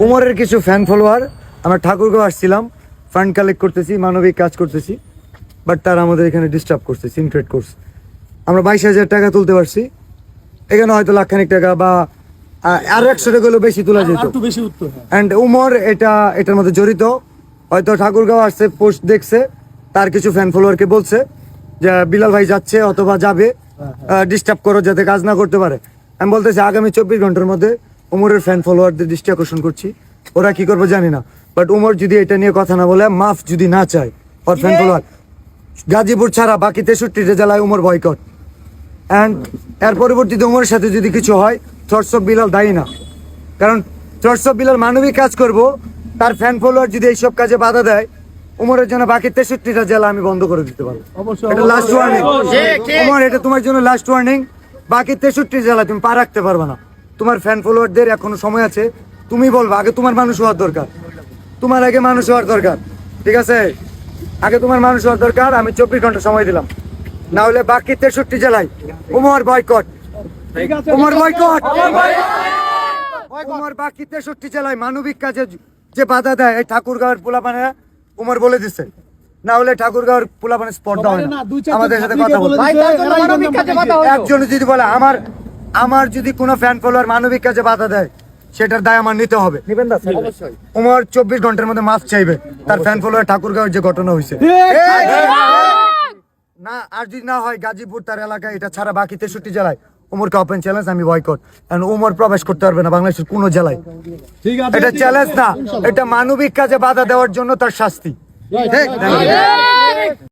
উমরের কিছু fan follower, আমরা ঠাকুরগাঁও আসছিলাম, ফান্ড কালেক্ট করতেছি, মানবিক কাজ করতেছি, বাট তারা আমাদের এখানে ডিস্টার্ব করছে, সিনক্রেট করছে। আমরা 22,000 টাকা তুলতে পারছি, এখানে হয়তো লাখখানিক টাকা বা আর 100 টাকা হলেও বেশি তোলা যেত। অ্যান্ড উমর এটার মধ্যে জড়িত, হয়তো ঠাকুরগাঁও আসছে, পোস্ট দেখছে, তার কিছু ফ্যান ফলোয়ারকে বলছে যে বিলাল ভাই যাচ্ছে অথবা যাবে, ডিস্টার্ব করো যাতে কাজ না করতে পারে। আমি বলতেছি আগামী 24 ঘন্টার মধ্যে উমরের ফ্যান ফলোয়ারদের দৃষ্টি আকর্ষণ করছি, ওরা কি করবে জানি না, বাট উমর যদি এটা নিয়ে কথা না বলে, মাফ যদি না চায় ওর ফ্যান ফলোয়ার, গাজীপুর ছাড়া বাকি 63টা জেলায় উমর বয়কট। অ্যান্ড এর পরবর্তীতে উমরের সাথে যদি কিছু হয়, থটস অফ বিলাল দায়ী না, কারণ থটস অফ বিলাল মানবিক কাজ করব, তার ফ্যান ফলোয়ার যদি এইসব কাজে বাধা দেয়, উমরের জন্য বাকি 63টা জেলা আমি বন্ধ করে দিতে পারবো। এটা লাস্ট ওয়ার্নিং উমর, এটা তোমার জন্য লাস্ট ওয়ার্নিং। বাকি 63 জেলা তুমি পা রাখতে পারবে না। তোমার ফ্যান ফলোয়ারদের এখনো সময় আছে, তুমি বলবা, আগে তোমার মানুষ হওয়ার দরকার, তোমার আগে মানুষ হওয়ার দরকার, ঠিক আছে? আগে তোমার মানুষ হওয়ার দরকার। আমি 24 ঘন্টা সময় দিলাম, না হলে বাকি 63 জেলায় উমর বয়কট, উমর বয়কট, উমর বাকি 63 জেলায় মানবিক কাজে যে বাধা দেয়, এই ঠাকুরগাঁওয়ের পোলাপানে উমর বলে দিচ্ছে, না হলে ঠাকুরগাঁওয়ের পোলাপানে স্পর্ধা হয় না আমাদের সাথে কথা বলতে। একজন যদি বলে আমার যদি কোনো ফ্যান ফলোয়ার মানবিক কাজে বাধা দেয়, সেটার দায় আমার নিতে হবে। উমর 24 ঘন্টার মধ্যে মাফ চাইবে, তার ফ্যান ফলোয়ার ঠাকুরগাঁওয়ের যে ঘটনা হয়েছে না, আর যদি না হয় গাজীপুর তার এলাকায়, এটা ছাড়া বাকি 63 জেলায় উমরকে ওপেন চ্যালেঞ্জ, আমি বয়কট। কারণ উমর প্রবেশ করতে পারবে না বাংলাদেশের কোনো জেলায়। এটা চ্যালেঞ্জ না, এটা মানবিক কাজে বাধা দেওয়ার জন্য তার শাস্তি। ঠিক।